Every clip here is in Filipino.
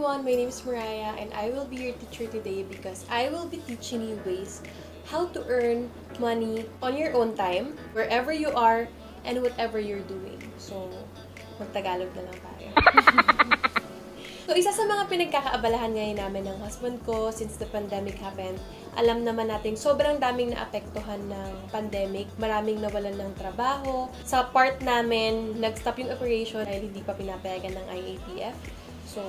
everyone, my name is Mariah and I will be your teacher today because I will be teaching you ways how to earn money on your own time, wherever you are, and whatever you're doing. So, mag-Tagalog na lang tayo. So, isa sa mga pinagkakaabalahan ngayon namin ng husband ko since the pandemic happened, alam naman natin sobrang daming naapektuhan ng pandemic. Maraming nawalan ng trabaho. Sa part namin, nag-stop yung operation dahil hindi pa pinapayagan ng IATF. So,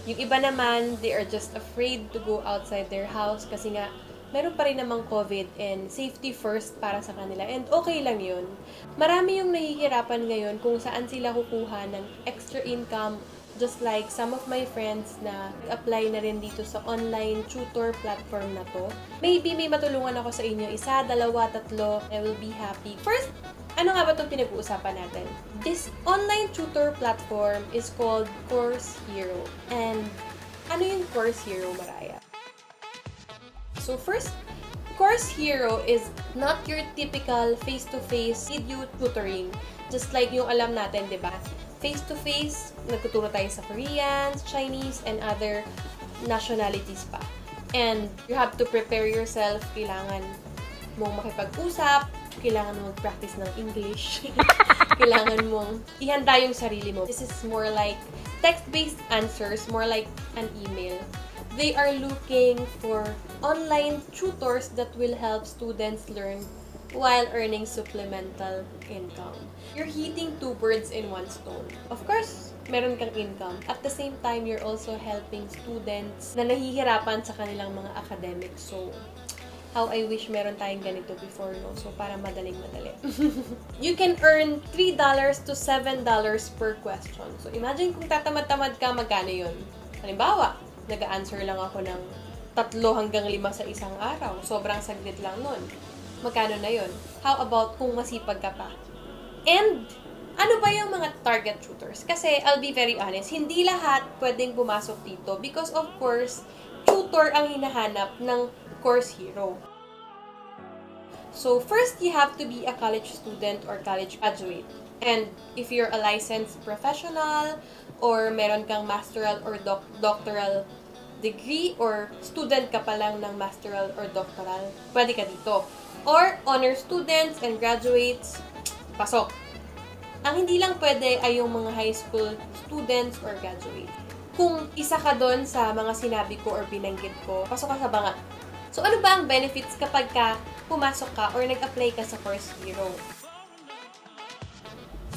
yung iba naman, they are just afraid to go outside their house kasi nga, meron pa rin namang COVID and safety first para sa kanila. And okay lang yun. Marami yung nahihirapan ngayon kung saan sila kukuha ng extra income. Just like some of my friends na apply na rin dito sa online tutor platform na to. Maybe may matulungan ako sa inyo. Isa, dalawa, tatlo. I will be happy. First, ano nga ba itong pinag-uusapan natin? This online tutor platform is called Course Hero. And ano yung Course Hero, Mariah? So first, Course Hero is not your typical face-to-face video tutoring. Just like yung alam natin, di ba? Face-to-face, nagtuturo tayo sa Koreans, Chinese, and other nationalities pa. And you have to prepare yourself. Kailangan mong makipag-usap, kailangan mong mag-practice ng English, kailangan mong ihanda yung sarili mo. This is more like text-based answers, more like an email. They are looking for online tutors that will help students learn while earning supplemental income. You're hitting two birds in one stone. Of course, meron kang income. At the same time, you're also helping students na nahihirapan sa kanilang mga academics. So, how I wish meron tayong ganito before, no? So, para madaling-madali. You can earn $3 to $7 per question. So, imagine kung tatamad-tamad ka, magkano yun? Halimbawa, nag-answer lang ako ng 3 hanggang 5 sa isang araw. Sobrang saglit lang nun. Magkano na yun? How about kung masipag ka pa? And, ano ba yung mga target tutors? Kasi, I'll be very honest, hindi lahat pwedeng pumasok dito because, of course, tutor ang hinahanap ng Course Hero. So, first, you have to be a college student or college graduate. And, if you're a licensed professional or meron kang masteral or doctoral degree or student ka pa lang ng masteral or doctoral, pwede ka dito. Or honor students and graduates, pasok. Ang hindi lang pwede ay yung mga high school students or graduate. Kung isa ka doon sa mga sinabi ko or binanggit ko, pasok ka sa banga. So ano ba ang benefits kapag ka pumasok ka or nag-apply ka sa Course Hero?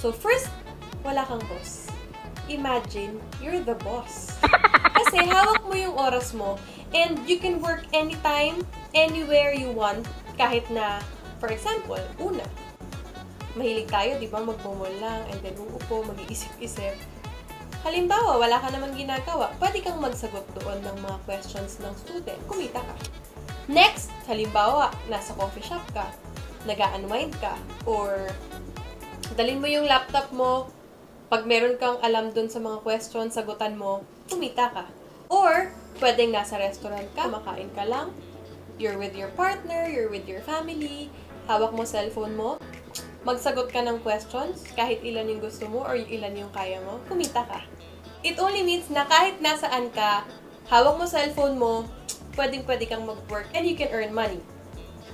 So first, wala kang boss. Imagine, you're the boss. Kasi hawak mo yung oras mo and you can work anytime, anywhere you want. Kahit na, for example, una, mahilig tayo, di ba, magmumol lang, and then uupo, mag-iisip-isip. Halimbawa, wala ka namang ginagawa, pwede kang magsagot doon ng mga questions ng student. Kumita ka. Next, halimbawa, nasa coffee shop ka, nag-unwind ka, or dalhin mo yung laptop mo, pag meron kang alam doon sa mga questions, sagutan mo, kumita ka. Or, pwedeng nasa restaurant ka, makain ka lang, you're with your partner, you're with your family, hawak mo cellphone mo, magsagot ka ng questions, kahit ilan yung gusto mo or ilan yung kaya mo, kumita ka. It only means na kahit nasaan ka, hawak mo cellphone mo, pwedeng-pwede kang mag-work and you can earn money.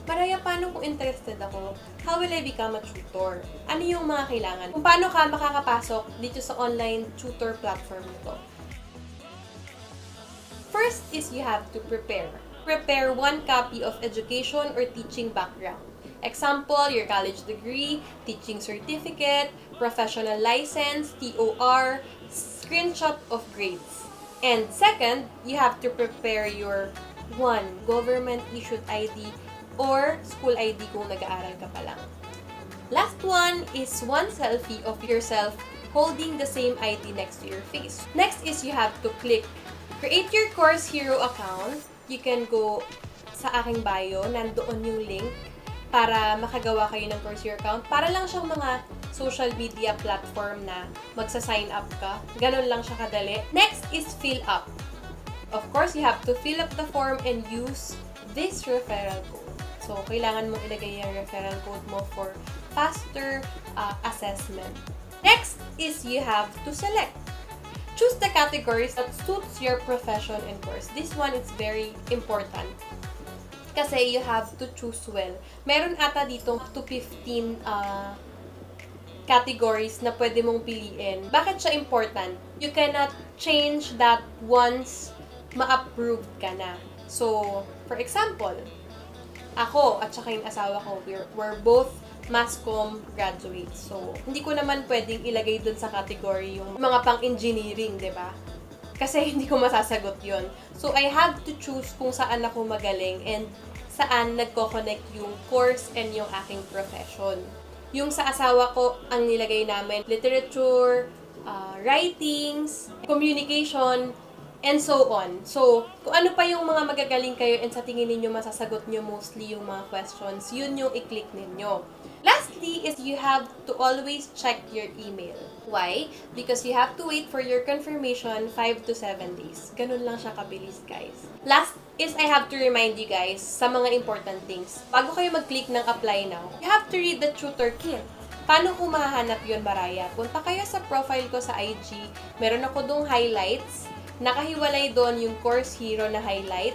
Mariah, paano kung interested ako? How will I become a tutor? Ano yung mga kailangan? Kung paano ka makakapasok dito sa online tutor platform nito? First is you have to prepare. Prepare 1 copy of education or teaching background. Example, your college degree, teaching certificate, professional license, TOR, screenshot of grades. And second, you have to prepare your 1 government-issued ID or school ID kung nag-aaral ka pa lang. Last one is 1 selfie of yourself holding the same ID next to your face. Next is you have to click Create your Course Hero account. You can go sa aking bio, nandoon yung link para makagawa kayo ng Course Hero account. Para lang siyang mga social media platform na magsa-sign up ka. Ganon lang siya kadali. Next is fill up. Of course, you have to fill up the form and use this referral code. So, kailangan mong ilagay yung referral code mo for faster assessment. Next is you have to select. choose the categories that suits your profession and course. This one is very important. Kasi you have to choose well. Meron ata dito up to 15 categories na pwede mong piliin. Bakit siya important? You cannot change that once ma-approved ka na. So, for example, ako at saka yung asawa ko, we're both mass comm graduates. So, hindi ko naman pwedeng ilagay dun sa category yung mga pang-engineering, di ba? Kasi hindi ko masasagot yun. So, I have to choose kung saan ako magaling and saan nagko-connect yung course and yung aking profession. Yung sa asawa ko, ang nilagay namin, literature, writings, communication, and so on. So, kung ano pa yung mga magagaling kayo and sa tingin ninyo masasagot nyo mostly yung mga questions, yun yung i-click ninyo. Lastly is you have to always check your email. Why? Because you have to wait for your confirmation 5 to 7 days. Ganun lang siya kabilis, guys. Last is I have to remind you guys sa mga important things. Bago kayo mag-click ng apply now, you have to read the tutor kit. Paano ko mahahanap yun, Baraya? Punta kayo sa profile ko sa IG. Meron ako dong highlights. Nakahiwalay doon yung course hero na highlight.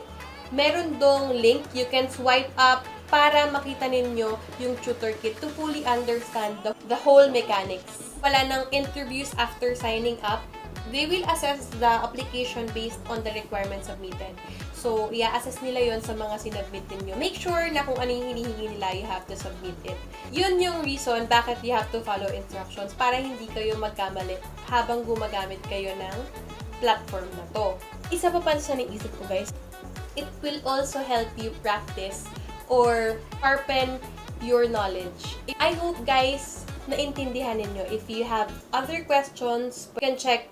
Meron dong link. You can swipe up para makita ninyo yung tutor kit to fully understand the whole mechanics. Wala nang interviews after signing up. They will assess the application based on the requirements submitted. So, i-assess nila yon sa mga sinubmit ninyo. Make sure na kung ano yung hinihingi nila, you have to submit it. Yun yung reason bakit you have to follow instructions para hindi kayo magkamali habang gumagamit kayo ng platform na to. Isa pa pala sa naisip ko, guys. It will also help you practice or sharpen your knowledge. I hope, guys, naintindihan ninyo. If you have other questions, you can check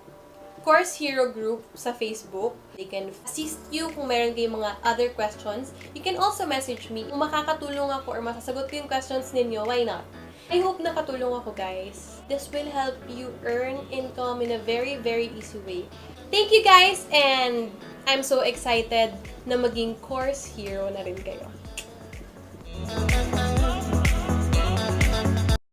Course Hero group sa Facebook. They can assist you kung meron kayong mga other questions. You can also message me. Kung makakatulong ako or masasagot ko yung questions ninyo, why not? I hope nakatulong ako, guys. This will help you earn income in a very, very easy way. Thank you, guys, and I'm so excited na maging Course Hero na rin kayo.